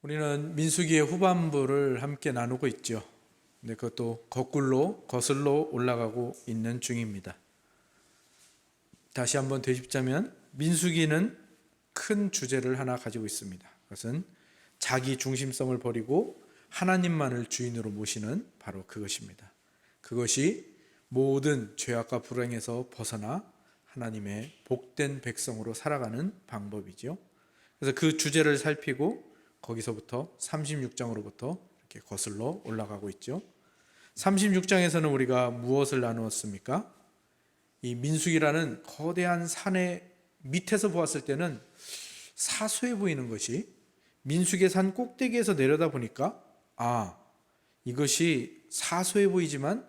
우리는 민수기의 후반부를 함께 나누고 있죠. 근데 그것도 거슬러 올라가고 있는 중입니다. 다시 한번 되짚자면 민수기는 큰 주제를 하나 가지고 있습니다. 그것은 자기 중심성을 버리고 하나님만을 주인으로 모시는 바로 그것입니다. 그것이 모든 죄악과 불행에서 벗어나 하나님의 복된 백성으로 살아가는 방법이죠. 그래서 그 주제를 살피고 거기서부터 36장으로부터 이렇게 거슬러 올라가고 있죠. 36장에서는 우리가 무엇을 나누었습니까? 이 민수기라는 거대한 산의 밑에서 보았을 때는 사소해 보이는 것이 민수기의 산 꼭대기에서 내려다 보니까 이것이 사소해 보이지만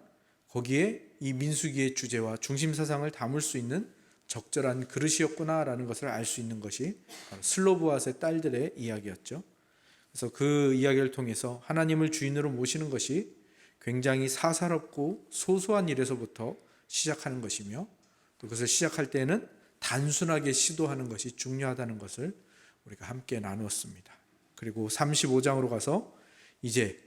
거기에 이 민수기의 주제와 중심 사상을 담을 수 있는 적절한 그릇이었구나라는 것을 알 수 있는 것이 슬로브앗의 딸들의 이야기였죠. 그래서 그 이야기를 통해서 하나님을 주인으로 모시는 것이 굉장히 사사롭고 소소한 일에서부터 시작하는 것이며 또 그것을 시작할 때에는 단순하게 시도하는 것이 중요하다는 것을 우리가 함께 나누었습니다. 그리고 35장으로 가서 이제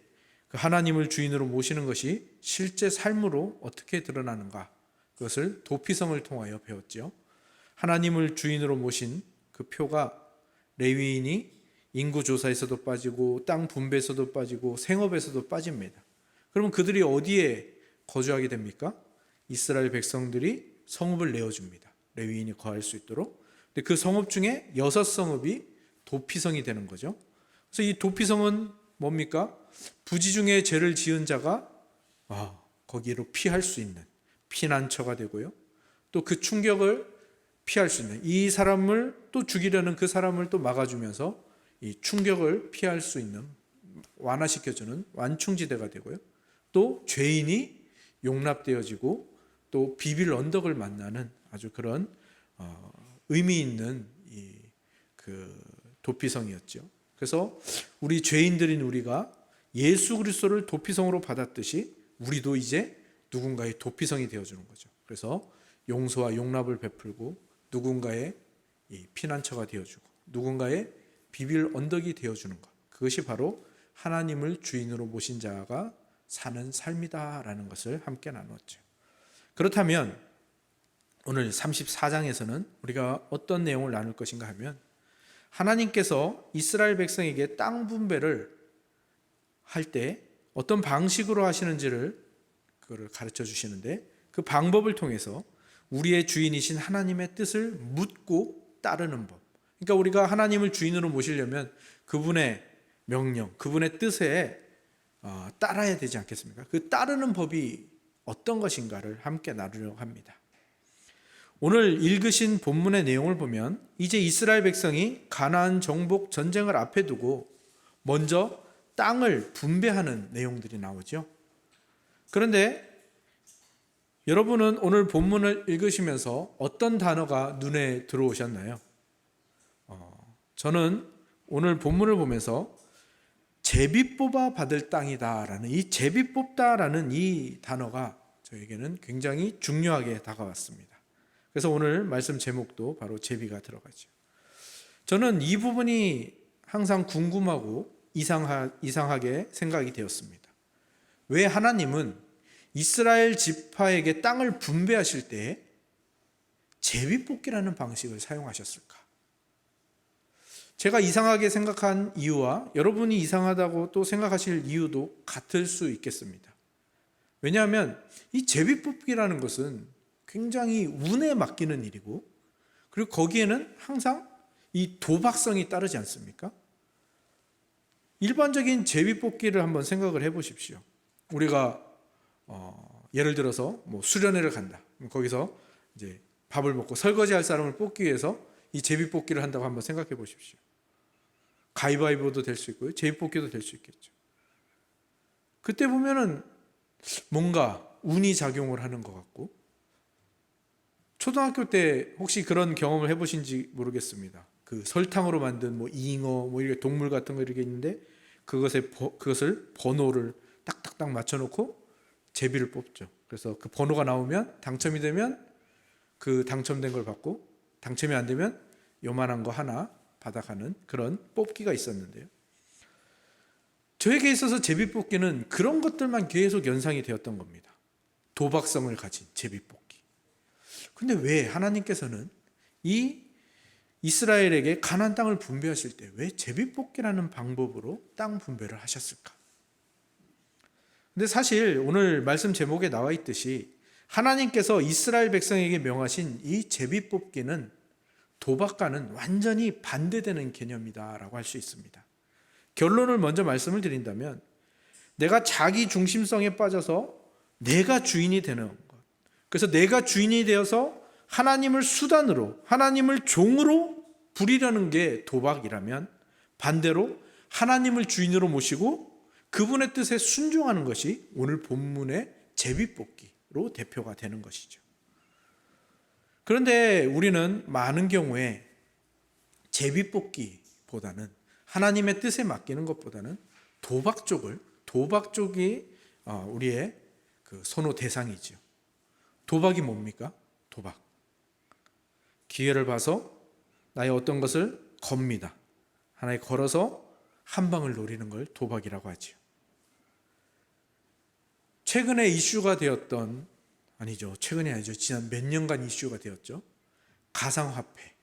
그 하나님을 주인으로 모시는 것이 실제 삶으로 어떻게 드러나는가, 그것을 도피성을 통하여 배웠죠. 하나님을 주인으로 모신 그 표가 레위인이 인구조사에서도 빠지고 땅 분배에서도 빠지고 생업에서도 빠집니다. 그러면 그들이 어디에 거주하게 됩니까? 이스라엘 백성들이 성읍을 내어줍니다. 레위인이 거할 수 있도록. 근데 그 성읍 중에 6성읍이 도피성이 되는 거죠. 그래서 이 도피성은 뭡니까? 부지 중에 죄를 지은 자가 거기로 피할 수 있는 피난처가 되고요. 또 그 충격을 피할 수 있는, 이 사람을 또 죽이려는 그 사람을 또 막아주면서 이 충격을 피할 수 있는, 완화시켜주는 완충지대가 되고요. 또 죄인이 용납되어지고 또 비빌 언덕을 만나는 아주 그런 의미 있는 그 도피성이었죠. 그래서 우리 죄인들인 우리가 예수 그리스도를 도피성으로 받았듯이 우리도 이제 누군가의 도피성이 되어주는 거죠. 그래서 용서와 용납을 베풀고 누군가의 피난처가 되어주고 누군가의 비빌 언덕이 되어주는 것, 그것이 바로 하나님을 주인으로 모신 자가 사는 삶이다라는 것을 함께 나누었죠. 그렇다면 오늘 34장에서는 우리가 어떤 내용을 나눌 것인가 하면, 하나님께서 이스라엘 백성에게 땅 분배를 할 때 어떤 방식으로 하시는지를 그거를 가르쳐 주시는데, 그 방법을 통해서 우리의 주인이신 하나님의 뜻을 묻고 따르는 법. 그러니까 우리가 하나님을 주인으로 모시려면 그분의 명령, 그분의 뜻에 따라야 되지 않겠습니까? 그 따르는 법이 어떤 것인가를 함께 나누려고 합니다. 오늘 읽으신 본문의 내용을 보면 이제 이스라엘 백성이 가나안 정복 전쟁을 앞에 두고 먼저 땅을 분배하는 내용들이 나오죠. 그런데 여러분은 오늘 본문을 읽으시면서 어떤 단어가 눈에 들어오셨나요? 저는 오늘 본문을 보면서 제비 뽑아 받을 땅이다라는, 이 제비 뽑다라는 이 단어가 저에게는 굉장히 중요하게 다가왔습니다. 그래서 오늘 말씀 제목도 바로 제비가 들어가죠. 저는 이 부분이 항상 궁금하고 이상하게 생각이 되었습니다. 왜 하나님은 이스라엘 지파에게 땅을 분배하실 때 제비 뽑기라는 방식을 사용하셨을까? 제가 이상하게 생각한 이유와 여러분이 이상하다고 또 생각하실 이유도 같을 수 있겠습니다. 왜냐하면 이 제비 뽑기라는 것은 굉장히 운에 맡기는 일이고, 그리고 거기에는 항상 이 도박성이 따르지 않습니까? 일반적인 제비 뽑기를 한번 생각을 해보십시오. 우리가 예를 들어서 수련회를 간다. 거기서 이제 밥을 먹고 설거지할 사람을 뽑기 위해서 이 제비 뽑기를 한다고 한번 생각해 보십시오. 가위바위보도 될 수 있고요, 제비 뽑기도 될 수 있겠죠. 그때 보면은 뭔가 운이 작용을 하는 것 같고, 초등학교 때 혹시 그런 경험을 해보신지 모르겠습니다. 그 설탕으로 만든 잉어 이렇게 동물 같은 거 이렇게 있는데 그것을 번호를 딱딱딱 맞춰놓고 제비를 뽑죠. 그래서 그 번호가 나오면 당첨이 되면 그 당첨된 걸 받고, 당첨이 안 되면 요만한 거 하나 받아가는 그런 뽑기가 있었는데요. 저에게 있어서 제비뽑기는 그런 것들만 계속 연상이 되었던 겁니다. 도박성을 가진 제비뽑기. 근데 왜 하나님께서는 이 이스라엘에게 가나안 땅을 분배하실 때 왜 제비뽑기라는 방법으로 땅 분배를 하셨을까? 근데 사실 오늘 말씀 제목에 나와 있듯이 하나님께서 이스라엘 백성에게 명하신 이 제비뽑기는 도박과는 완전히 반대되는 개념이다라고 할 수 있습니다. 결론을 먼저 말씀을 드린다면 내가 자기 중심성에 빠져서 내가 주인이 되는 것, 그래서 내가 주인이 되어서 하나님을 수단으로, 하나님을 종으로 부리려는 게 도박이라면, 반대로 하나님을 주인으로 모시고 그분의 뜻에 순종하는 것이 오늘 본문의 제비뽑기로 대표가 되는 것이죠. 그런데 우리는 많은 경우에 제비뽑기보다는, 하나님의 뜻에 맡기는 것보다는 도박 쪽이 우리의 그 선호 대상이죠. 도박이 뭡니까? 도박. 기회를 봐서 나의 어떤 것을 겁니다. 하나에 걸어서 한 방을 노리는 걸 도박이라고 하죠. 최근에 이슈가 되었던, 최근이 아니죠. 지난 몇 년간 이슈가 되었죠. 가상화폐.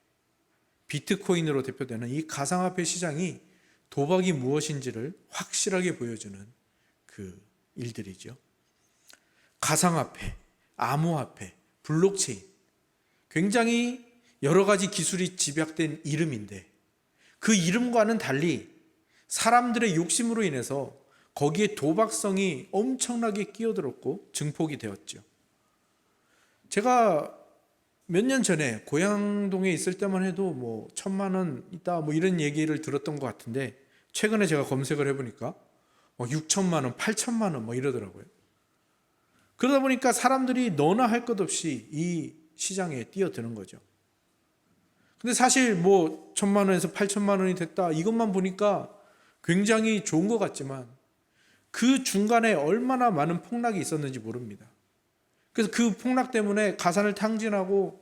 비트코인으로 대표되는 이 가상화폐 시장이 도박이 무엇인지를 확실하게 보여주는 그 일들이죠. 가상화폐, 암호화폐, 블록체인, 굉장히 여러 가지 기술이 집약된 이름인데 그 이름과는 달리 사람들의 욕심으로 인해서 거기에 도박성이 엄청나게 끼어들었고 증폭이 되었죠. 제가 몇 년 전에 고양동에 있을 때만 해도 1,000만 원 있다 이런 얘기를 들었던 것 같은데 최근에 제가 검색을 해보니까 6천만 원, 8천만 원 이러더라고요. 그러다 보니까 사람들이 너나 할 것 없이 이 시장에 뛰어드는 거죠. 근데 사실 1,000만 원에서 8천만 원이 됐다 이것만 보니까 굉장히 좋은 것 같지만 그 중간에 얼마나 많은 폭락이 있었는지 모릅니다. 그래서 그 폭락 때문에 가산을 탕진하고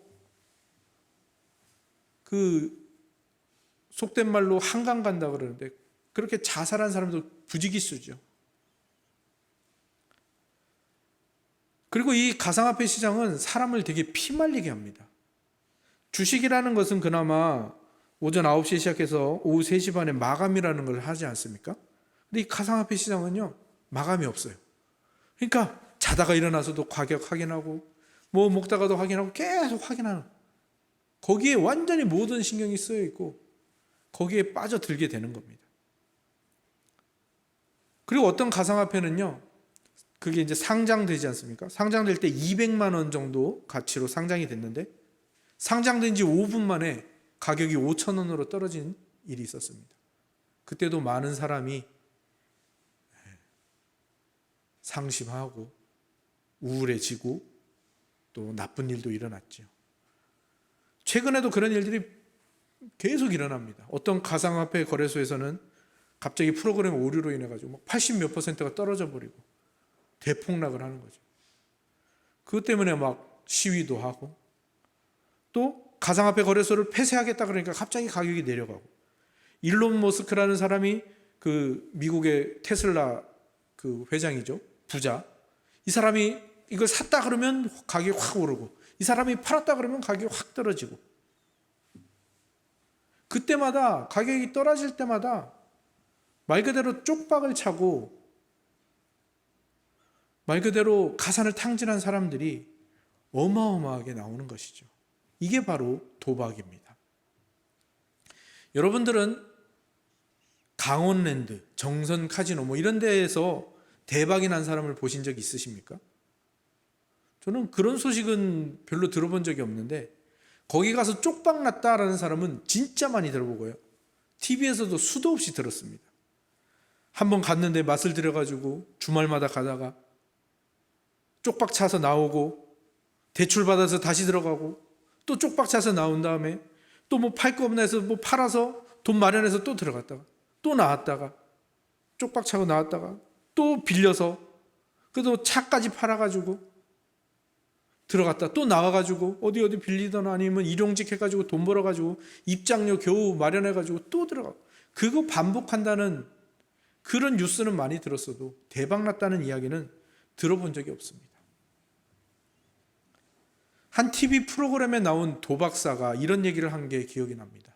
그 속된 말로 한강 간다 그러는데 그렇게 자살한 사람도 부지기수죠. 그리고 이 가상화폐 시장은 사람을 되게 피말리게 합니다. 주식이라는 것은 그나마 오전 9시에 시작해서 오후 3시 반에 마감이라는 걸 하지 않습니까? 근데 이 가상화폐 시장은요, 마감이 없어요. 그러니까 자다가 일어나서도 가격 확인하고 먹다가도 확인하고 계속 확인하는, 거기에 완전히 모든 신경이 쓰여 있고 거기에 빠져들게 되는 겁니다. 그리고 어떤 가상화폐는요, 그게 이제 상장되지 않습니까? 상장될 때 200만 원 정도 가치로 상장이 됐는데 상장된 지 5분 만에 가격이 5천 원으로 떨어진 일이 있었습니다. 그때도 많은 사람이 상심하고 우울해지고 또 나쁜 일도 일어났죠. 최근에도 그런 일들이 계속 일어납니다. 어떤 가상화폐 거래소에서는 갑자기 프로그램 오류로 인해 가지고 80몇 %가 떨어져 버리고 대폭락을 하는 거죠. 그것 때문에 시위도 하고, 또 가상화폐 거래소를 폐쇄하겠다 그러니까 갑자기 가격이 내려가고, 일론 머스크라는 사람이 그 미국의 테슬라 그 회장이죠, 부자. 이 사람이 이걸 샀다 그러면 가격이 확 오르고, 이 사람이 팔았다 그러면 가격이 확 떨어지고, 그때마다 가격이 떨어질 때마다 말 그대로 쪽박을 차고 말 그대로 가산을 탕진한 사람들이 어마어마하게 나오는 것이죠. 이게 바로 도박입니다. 여러분들은 강원랜드, 정선 카지노 이런 데에서 대박이 난 사람을 보신 적 있으십니까? 저는 그런 소식은 별로 들어본 적이 없는데 거기 가서 쪽박 났다라는 사람은 진짜 많이 들어보고요. TV에서도 수도 없이 들었습니다. 한번 갔는데 맛을 들여가지고 주말마다 가다가 쪽박 차서 나오고 대출 받아서 다시 들어가고 또 쪽박 차서 나온 다음에 또 팔 거 없나 해서 팔아서 돈 마련해서 또 들어갔다가 또 나왔다가 쪽박 차고 나왔다가 또 빌려서 그래도 차까지 팔아가지고 들어갔다 또 나와가지고 어디 빌리거나 아니면 일용직 해가지고 돈 벌어가지고 입장료 겨우 마련해가지고 또 들어가고, 그거 반복한다는 그런 뉴스는 많이 들었어도 대박났다는 이야기는 들어본 적이 없습니다. 한 TV 프로그램에 나온 도박사가 이런 얘기를 한 게 기억이 납니다.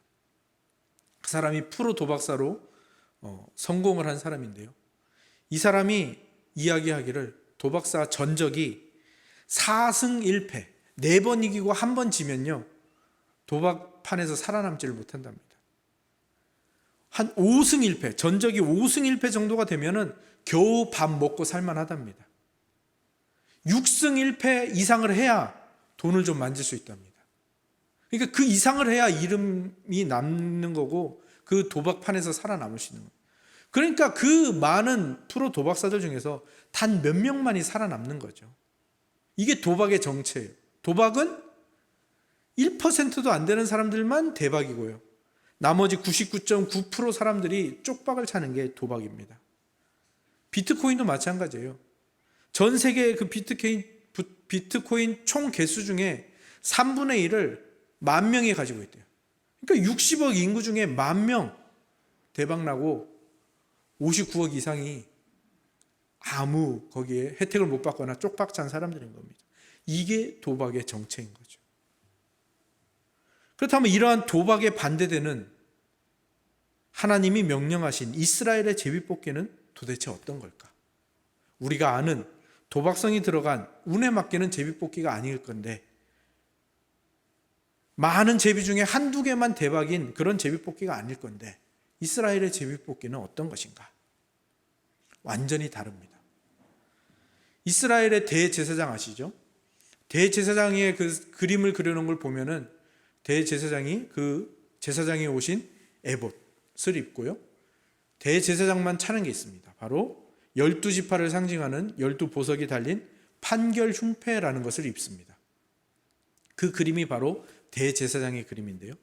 그 사람이 프로 도박사로 성공을 한 사람인데요. 이 사람이 이야기하기를 도박사 전적이 4승 1패, 4번 이기고 1번 지면요, 도박판에서 살아남지를 못한답니다. 한 5승 1패, 전적이 5승 1패 정도가 되면은 겨우 밥 먹고 살만하답니다. 6승 1패 이상을 해야 돈을 좀 만질 수 있답니다. 그러니까 그 이상을 해야 이름이 남는 거고 그 도박판에서 살아남을 수 있는 거예요. 그러니까 그 많은 프로 도박사들 중에서 단 몇 명만이 살아남는 거죠. 이게 도박의 정체예요. 도박은 1%도 안 되는 사람들만 대박이고요. 나머지 99.9% 사람들이 쪽박을 차는 게 도박입니다. 비트코인도 마찬가지예요. 전 세계의 그 비트코인 총 개수 중에 3분의 1을 10,000명이 가지고 있대요. 그러니까 60억 인구 중에 10,000명 대박나고 59억 이상이 아무 거기에 혜택을 못 받거나 쪽박찬 사람들인 겁니다. 이게 도박의 정체인 거죠. 그렇다면 이러한 도박에 반대되는 하나님이 명령하신 이스라엘의 제비뽑기는 도대체 어떤 걸까? 우리가 아는 도박성이 들어간 운에 맡기는 제비뽑기가 아닐 건데, 많은 제비 중에 한두 개만 대박인 그런 제비뽑기가 아닐 건데, 이스라엘의 제비뽑기는 어떤 것인가? 완전히 다릅니다. 이스라엘의 대제사장 아시죠? 대제사장의 그 그림을 그려놓은 걸 보면은 대제사장이 그 제사장이 오신 에봇을 입고요, 대제사장만 차는 게 있습니다. 바로 12지파를 상징하는 12보석이 달린 판결 흉패라는 것을 입습니다. 그 그림이 바로 대제사장의 그림인데요.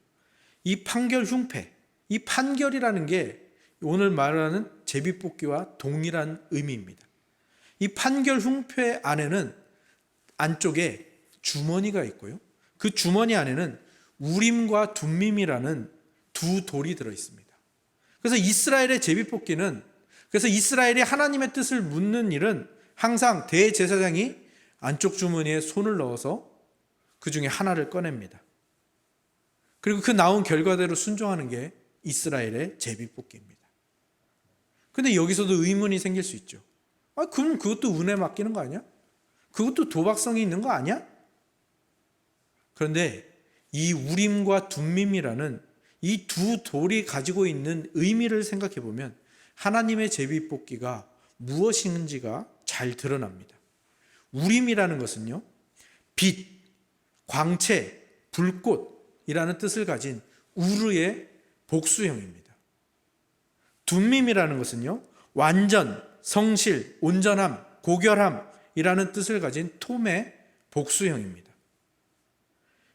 이 판결 흉패, 이 판결이라는 게 오늘 말하는 제비뽑기와 동일한 의미입니다. 이 판결 흉패 안에는 안쪽에 주머니가 있고요, 그 주머니 안에는 우림과 둠밈이라는 두 돌이 들어 있습니다. 그래서 이스라엘의 제비뽑기는, 그래서 이스라엘이 하나님의 뜻을 묻는 일은 항상 대제사장이 안쪽 주머니에 손을 넣어서 그 중에 하나를 꺼냅니다. 그리고 그 나온 결과대로 순종하는 게 이스라엘의 제비뽑기입니다. 근데 여기서도 의문이 생길 수 있죠. 그럼 그것도 운에 맡기는 거 아니야? 그것도 도박성이 있는 거 아니야? 그런데 이 우림과 둠밈이라는 이 두 돌이 가지고 있는 의미를 생각해 보면 하나님의 제비뽑기가 무엇인지가 잘 드러납니다. 우림이라는 것은요, 빛, 광채, 불꽃이라는 뜻을 가진 우르의 복수형입니다. 둠밈이라는 것은요, 완전, 성실, 온전함, 고결함이라는 뜻을 가진 톰의 복수형입니다.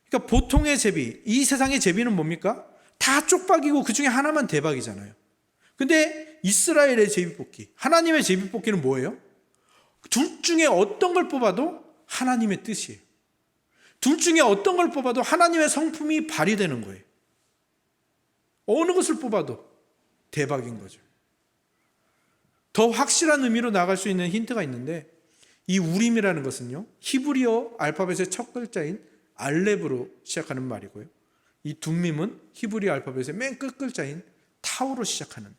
그러니까 보통의 제비, 이 세상의 제비는 뭡니까? 다 쪽박이고 그 중에 하나만 대박이잖아요. 근데 이스라엘의 제비뽑기, 하나님의 제비뽑기는 뭐예요? 둘 중에 어떤 걸 뽑아도 하나님의 뜻이에요. 둘 중에 어떤 걸 뽑아도 하나님의 성품이 발휘되는 거예요. 어느 것을 뽑아도 대박인 거죠. 더 확실한 의미로 나갈 수 있는 힌트가 있는데, 이 우림이라는 것은요, 히브리어 알파벳의 첫 글자인 알렙으로 시작하는 말이고요, 이 둠밈은 히브리 알파벳의 맨 끝 글자인 타우로 시작하는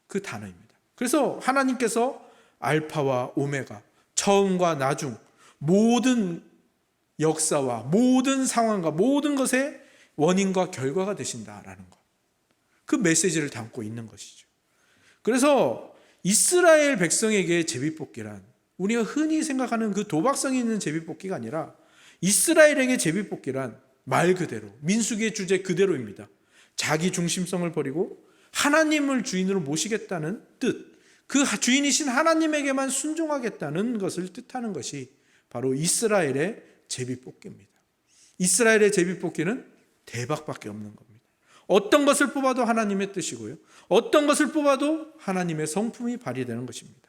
그 단어입니다. 그래서 하나님께서 알파와 오메가, 처음과 나중, 모든 역사와 모든 상황과 모든 것의 원인과 결과가 되신다라는 것, 그 메시지를 담고 있는 것이죠. 그래서 이스라엘 백성에게 제비뽑기란 우리가 흔히 생각하는 그 도박성이 있는 제비뽑기가 아니라, 이스라엘에게 제비뽑기란 말 그대로 민수기의 주제 그대로입니다. 자기 중심성을 버리고 하나님을 주인으로 모시겠다는 뜻, 그 주인이신 하나님에게만 순종하겠다는 것을 뜻하는 것이 바로 이스라엘의 제비뽑기입니다. 이스라엘의 제비뽑기는 대박밖에 없는 겁니다. 어떤 것을 뽑아도 하나님의 뜻이고요, 어떤 것을 뽑아도 하나님의 성품이 발휘되는 것입니다.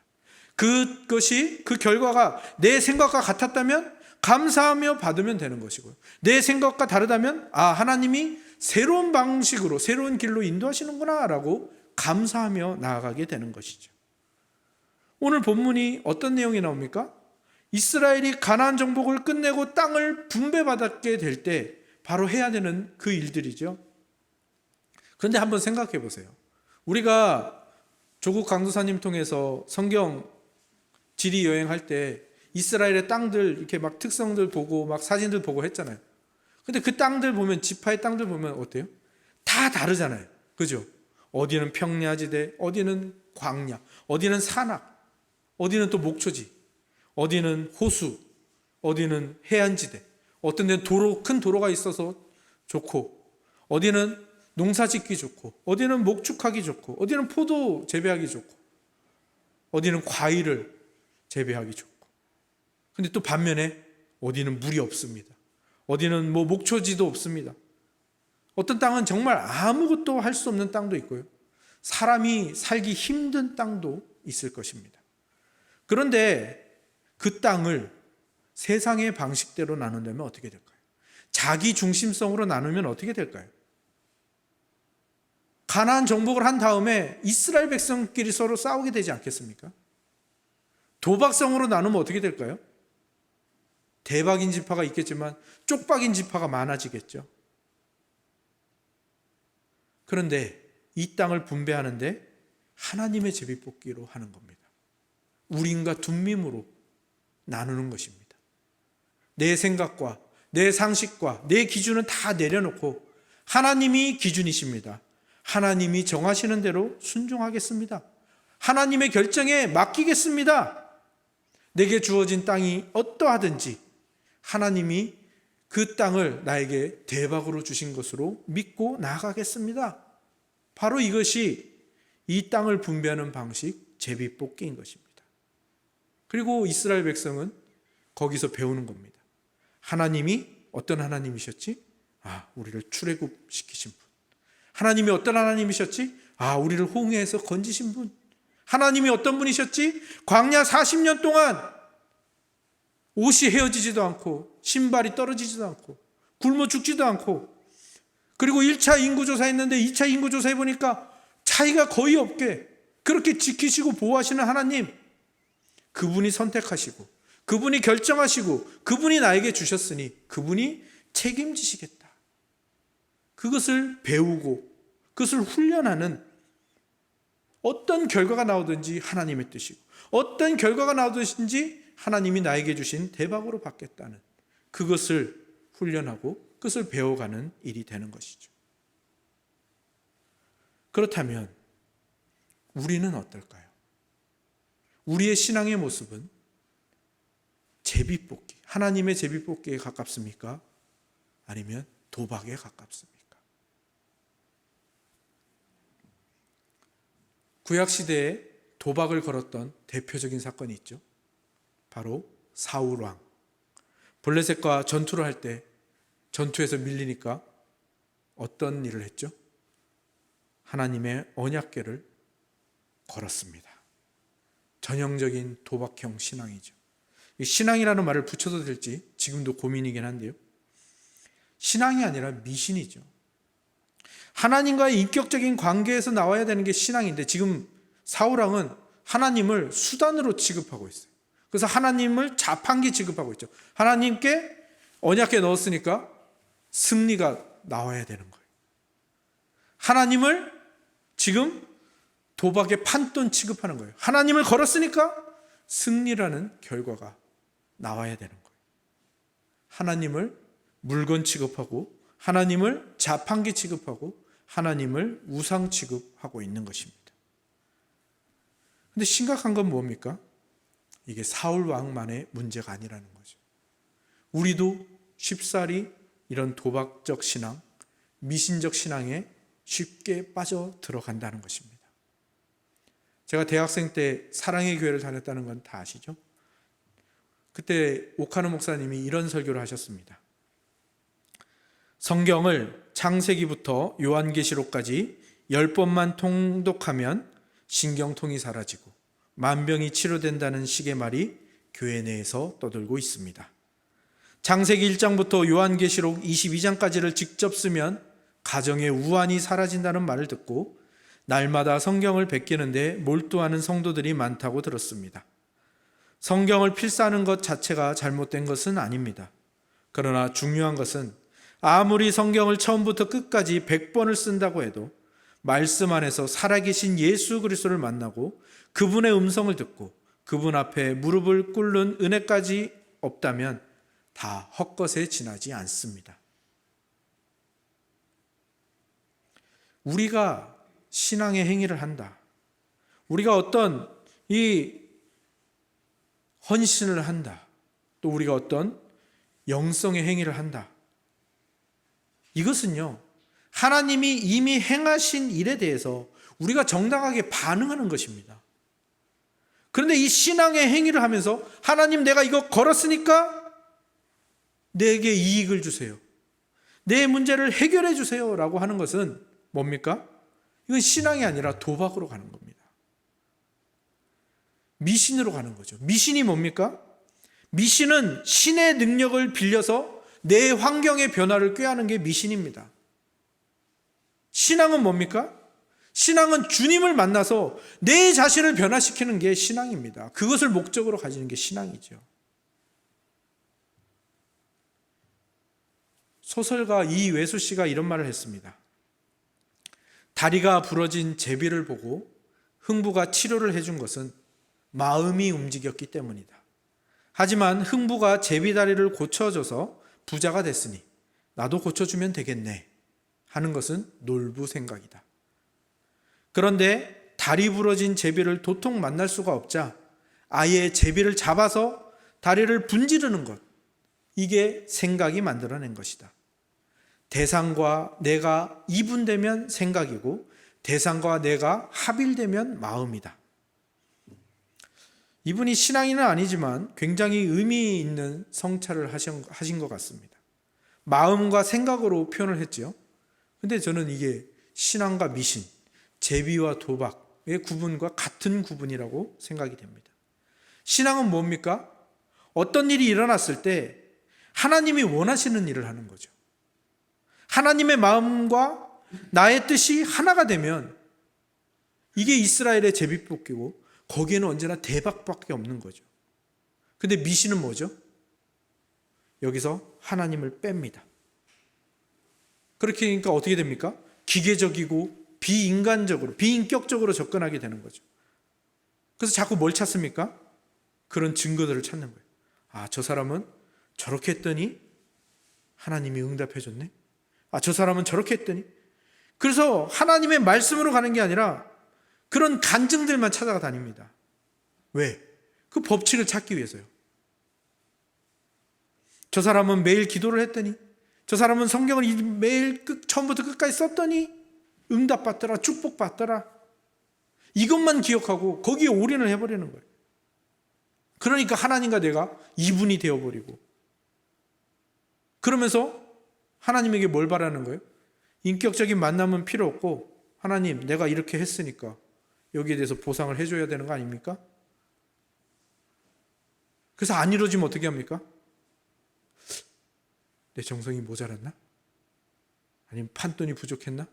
그것이, 그 결과가 내 생각과 같았다면 감사하며 받으면 되는 것이고요, 내 생각과 다르다면 하나님이 새로운 방식으로 새로운 길로 인도하시는구나 라고 감사하며 나아가게 되는 것이죠. 오늘 본문이 어떤 내용이 나옵니까? 이스라엘이 가나안 정복을 끝내고 땅을 분배받게 될 때 바로 해야 되는 그 일들이죠. 그런데 한번 생각해 보세요. 우리가 조국 강도사님 통해서 성경 지리 여행할 때 이스라엘의 땅들 이렇게 막 특성들 보고 막 사진들 보고 했잖아요. 근데 그 땅들 보면, 지파의 땅들 보면 어때요? 다 다르잖아요. 그죠? 어디는 평야지대, 어디는 광야, 어디는 산악, 어디는 또 목초지, 어디는 호수, 어디는 해안지대, 어떤 데는 큰 도로가 있어서 좋고, 어디는 농사 짓기 좋고, 어디는 목축하기 좋고, 어디는 포도 재배하기 좋고, 어디는 과일을 재배하기 좋고. 근데 또 반면에 어디는 물이 없습니다. 어디는 목초지도 없습니다. 어떤 땅은 정말 아무것도 할 수 없는 땅도 있고요. 사람이 살기 힘든 땅도 있을 것입니다. 그런데 그 땅을 세상의 방식대로 나눈다면 어떻게 될까요? 자기 중심성으로 나누면 어떻게 될까요? 가나안 정복을 한 다음에 이스라엘 백성끼리 서로 싸우게 되지 않겠습니까? 도박성으로 나누면 어떻게 될까요? 대박인 지파가 있겠지만 쪽박인 지파가 많아지겠죠. 그런데 이 땅을 분배하는데 하나님의 제비뽑기로 하는 겁니다. 우림과 둠밈으로 나누는 것입니다. 내 생각과 내 상식과 내 기준은 다 내려놓고 하나님이 기준이십니다. 하나님이 정하시는 대로 순종하겠습니다. 하나님의 결정에 맡기겠습니다. 내게 주어진 땅이 어떠하든지 하나님이 그 땅을 나에게 대박으로 주신 것으로 믿고 나아가겠습니다. 바로 이것이 이 땅을 분배하는 방식, 제비뽑기인 것입니다. 그리고 이스라엘 백성은 거기서 배우는 겁니다. 하나님이 어떤 하나님이셨지? 우리를 출애굽시키신 분. 하나님이 어떤 하나님이셨지? 우리를 홍해에서 건지신 분. 하나님이 어떤 분이셨지? 광야 40년 동안 옷이 헤어지지도 않고 신발이 떨어지지도 않고 굶어 죽지도 않고, 그리고 1차 인구조사 했는데 2차 인구조사 해보니까 차이가 거의 없게 그렇게 지키시고 보호하시는 하나님, 그분이 선택하시고 그분이 결정하시고 그분이 나에게 주셨으니 그분이 책임지시겠다. 그것을 배우고 그것을 훈련하는, 어떤 결과가 나오든지 하나님의 뜻이고 어떤 결과가 나오든지 하나님이 나에게 주신 대박으로 받겠다는, 그것을 훈련하고 그것을 배워가는 일이 되는 것이죠. 그렇다면 우리는 어떨까요? 우리의 신앙의 모습은 제비뽑기, 하나님의 제비뽑기에 가깝습니까? 아니면 도박에 가깝습니까? 구약시대에 도박을 걸었던 대표적인 사건이 있죠. 바로 사울왕. 블레셋과 전투를 할 때 전투에서 밀리니까 어떤 일을 했죠? 하나님의 언약궤를 걸었습니다. 전형적인 도박형 신앙이죠. 이 신앙이라는 말을 붙여도 될지 지금도 고민이긴 한데요. 신앙이 아니라 미신이죠. 하나님과의 인격적인 관계에서 나와야 되는 게 신앙인데 지금 사울왕은 하나님을 수단으로 취급하고 있어요. 그래서 하나님을 자판기 취급하고 있죠. 하나님께 언약궤 넣었으니까 승리가 나와야 되는 거예요. 하나님을 지금 도박의 판돈 취급하는 거예요. 하나님을 걸었으니까 승리라는 결과가 나와야 되는 거예요. 하나님을 물건 취급하고 하나님을 자판기 취급하고 하나님을 우상 취급하고 있는 것입니다. 그런데 심각한 건 뭡니까? 이게 사울 왕만의 문제가 아니라는 거죠. 우리도 쉽사리 이런 도박적 신앙, 미신적 신앙에 쉽게 빠져 들어간다는 것입니다. 제가 대학생 때 사랑의 교회를 다녔다는 건 다 아시죠? 그때 오카노 목사님이 이런 설교를 하셨습니다. 성경을 창세기부터 요한계시록까지 10번만 통독하면 신경통이 사라지고 만병이 치료된다는 식의 말이 교회 내에서 떠돌고 있습니다. 창세기 1장부터 요한계시록 22장까지를 직접 쓰면 가정의 우환이 사라진다는 말을 듣고 날마다 성경을 베끼는데 몰두하는 성도들이 많다고 들었습니다. 성경을 필사하는 것 자체가 잘못된 것은 아닙니다. 그러나 중요한 것은 아무리 성경을 처음부터 끝까지 100번을 쓴다고 해도 말씀 안에서 살아계신 예수 그리스도를 만나고 그분의 음성을 듣고 그분 앞에 무릎을 꿇는 은혜까지 없다면 다 헛것에 지나지 않습니다. 우리가 신앙의 행위를 한다. 우리가 어떤 이 헌신을 한다. 또 우리가 어떤 영성의 행위를 한다. 이것은요, 하나님이 이미 행하신 일에 대해서 우리가 정당하게 반응하는 것입니다. 그런데 이 신앙의 행위를 하면서 하나님, 내가 이거 걸었으니까 내게 이익을 주세요. 내 문제를 해결해 주세요. 라고 하는 것은 뭡니까? 이건 신앙이 아니라 도박으로 가는 겁니다. 미신으로 가는 거죠. 미신이 뭡니까? 미신은 신의 능력을 빌려서 내 환경의 변화를 꾀하는 게 미신입니다. 신앙은 뭡니까? 신앙은 주님을 만나서 내 자신을 변화시키는 게 신앙입니다. 그것을 목적으로 가지는 게 신앙이죠. 소설가 이외수 씨가 이런 말을 했습니다. 다리가 부러진 제비를 보고 흥부가 치료를 해준 것은 마음이 움직였기 때문이다. 하지만 흥부가 제비 다리를 고쳐줘서 부자가 됐으니 나도 고쳐주면 되겠네 하는 것은 놀부 생각이다. 그런데 다리 부러진 제비를 도통 만날 수가 없자 아예 제비를 잡아서 다리를 분지르는 것, 이게 생각이 만들어낸 것이다. 대상과 내가 이분되면 생각이고 대상과 내가 합일되면 마음이다. 이분이 신앙인은 아니지만 굉장히 의미 있는 성찰을 하신 것 같습니다. 마음과 생각으로 표현을 했죠. 근데 저는 이게 신앙과 미신, 제비와 도박의 구분과 같은 구분이라고 생각이 됩니다. 신앙은 뭡니까? 어떤 일이 일어났을 때 하나님이 원하시는 일을 하는 거죠. 하나님의 마음과 나의 뜻이 하나가 되면 이게 이스라엘의 제비뽑기고 거기에는 언제나 대박밖에 없는 거죠. 근데 미신은 뭐죠? 여기서 하나님을 뺍니다. 그렇게 하니까 어떻게 됩니까? 기계적이고 비인간적으로, 비인격적으로 접근하게 되는 거죠. 그래서 자꾸 뭘 찾습니까? 그런 증거들을 찾는 거예요. 아, 저 사람은 저렇게 했더니 하나님이 응답해 줬네. 아, 저 사람은 저렇게 했더니. 그래서 하나님의 말씀으로 가는 게 아니라 그런 간증들만 찾아가 다닙니다. 왜? 그 법칙을 찾기 위해서요. 저 사람은 매일 기도를 했더니, 저 사람은 성경을 매일 처음부터 끝까지 썼더니 응답받더라, 축복받더라. 이것만 기억하고 거기에 올인을 해버리는 거예요. 그러니까 하나님과 내가 이분이 되어버리고, 그러면서 하나님에게 뭘 바라는 거예요? 인격적인 만남은 필요 없고, 하나님, 내가 이렇게 했으니까 여기에 대해서 보상을 해줘야 되는 거 아닙니까? 그래서 안 이루어지면 어떻게 합니까? 내 정성이 모자랐나? 아니면 판돈이 부족했나?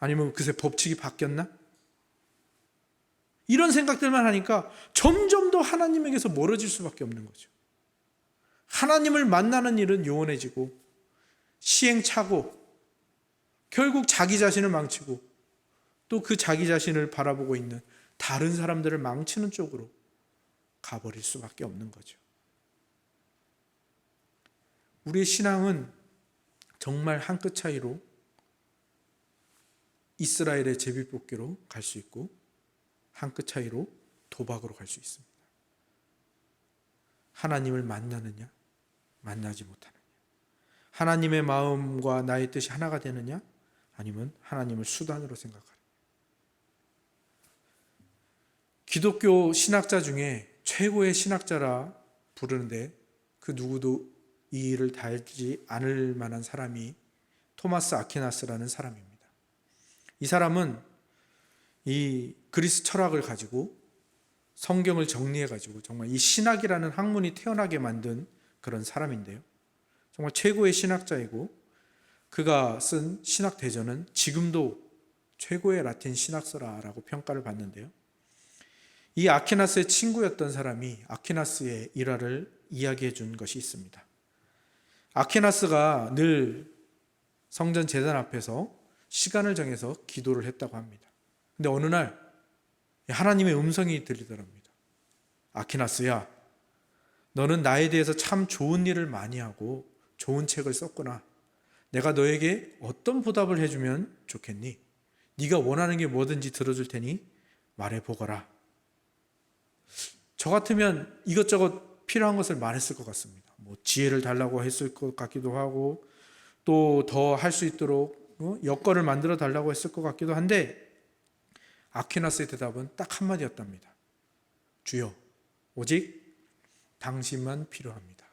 아니면 그새 법칙이 바뀌었나? 이런 생각들만 하니까 점점 더 하나님에게서 멀어질 수밖에 없는 거죠. 하나님을 만나는 일은 요원해지고 시행착오, 결국 자기 자신을 망치고 또 그 자기 자신을 바라보고 있는 다른 사람들을 망치는 쪽으로 가버릴 수밖에 없는 거죠. 우리의 신앙은 정말 한 끗 차이로 이스라엘의 제비뽑기로 갈 수 있고 한 끗 차이로 도박으로 갈 수 있습니다. 하나님을 만나느냐, 만나지 못하느냐. 하나님의 마음과 나의 뜻이 하나가 되느냐, 아니면 하나님을 수단으로 생각하느냐. 기독교 신학자 중에 최고의 신학자라 부르는데 그 누구도 이 일을 달지 않을 만한 사람이 토마스 아퀴나스라는 사람입니다. 이 사람은 이 그리스 철학을 가지고 성경을 정리해 가지고 정말 이 신학이라는 학문이 태어나게 만든 그런 사람인데요. 정말 최고의 신학자이고 그가 쓴 신학 대전은 지금도 최고의 라틴 신학서라라고 평가를 받는데요. 이 아퀴나스의 친구였던 사람이 아퀴나스의 일화를 이야기해 준 것이 있습니다. 아퀴나스가 늘 성전 제단 앞에서 시간을 정해서 기도를 했다고 합니다. 근데 어느 날 하나님의 음성이 들리더랍니다. 아퀴나스야, 너는 나에 대해서 참 좋은 일을 많이 하고 좋은 책을 썼구나. 내가 너에게 어떤 보답을 해주면 좋겠니? 네가 원하는 게 뭐든지 들어줄 테니 말해보거라. 저 같으면 이것저것 필요한 것을 말했을 것 같습니다. 뭐 지혜를 달라고 했을 것 같기도 하고 또 더 할 수 있도록 여건을 만들어 달라고 했을 것 같기도 한데 아퀴나스의 대답은 딱 한마디였답니다. 주여, 오직 당신만 필요합니다.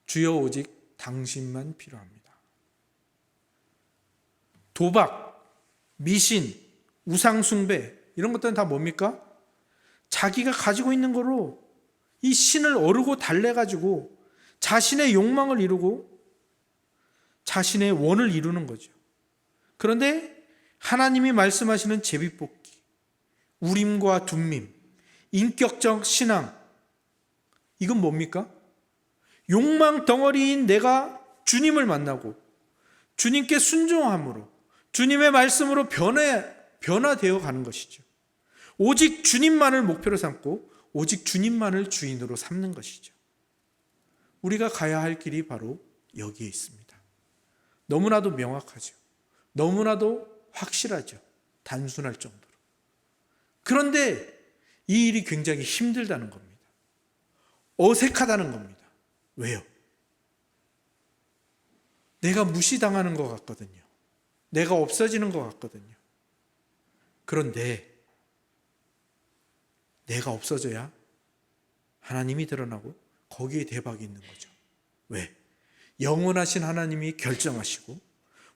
주여, 오직 당신만 필요합니다. 도박, 미신, 우상숭배 이런 것들은 다 뭡니까? 자기가 가지고 있는 거로 이 신을 어르고 달래가지고 자신의 욕망을 이루고 자신의 원을 이루는 거죠. 그런데 하나님이 말씀하시는 제비뽑기, 우림과 둠밈, 인격적 신앙, 이건 뭡니까? 욕망 덩어리인 내가 주님을 만나고 주님께 순종함으로 주님의 말씀으로 변화되어 가는 것이죠. 오직 주님만을 목표로 삼고 오직 주님만을 주인으로 삼는 것이죠. 우리가 가야 할 길이 바로 여기에 있습니다. 너무나도 명확하죠. 너무나도 확실하죠. 단순할 정도로. 그런데 이 일이 굉장히 힘들다는 겁니다. 어색하다는 겁니다. 왜요? 내가 무시당하는 것 같거든요. 내가 없어지는 것 같거든요. 그런데 내가 없어져야 하나님이 드러나고 거기에 대박이 있는 거죠. 왜? 영원하신 하나님이 결정하시고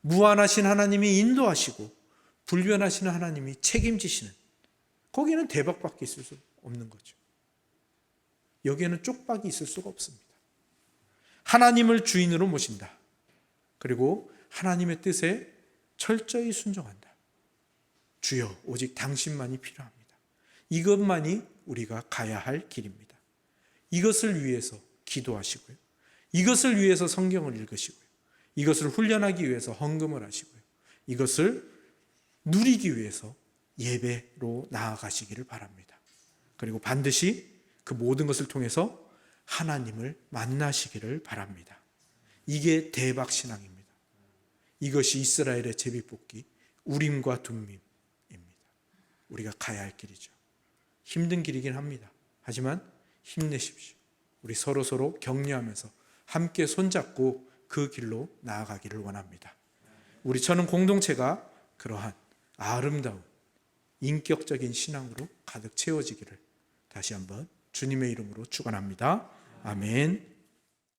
무한하신 하나님이 인도하시고 불변하시는 하나님이 책임지시는, 거기는 대박밖에 있을 수 없는 거죠. 여기에는 쪽박이 있을 수가 없습니다. 하나님을 주인으로 모신다. 그리고 하나님의 뜻에 철저히 순종한다. 주여, 오직 당신만이 필요합니다. 이것만이 우리가 가야 할 길입니다. 이것을 위해서 기도하시고요. 이것을 위해서 성경을 읽으시고요. 이것을 훈련하기 위해서 헌금을 하시고요. 이것을 누리기 위해서 예배로 나아가시기를 바랍니다. 그리고 반드시 그 모든 것을 통해서 하나님을 만나시기를 바랍니다. 이게 대박신앙입니다. 이것이 이스라엘의 제비뽑기, 우림과 둠밈입니다. 우리가 가야 할 길이죠. 힘든 길이긴 합니다. 하지만 힘내십시오. 우리 서로 격려하면서 함께 손잡고 그 길로 나아가기를 원합니다. 우리 저는 공동체가 그러한 아름다운 인격적인 신앙으로 가득 채워지기를 다시 한번 주님의 이름으로 축원합니다. 아멘.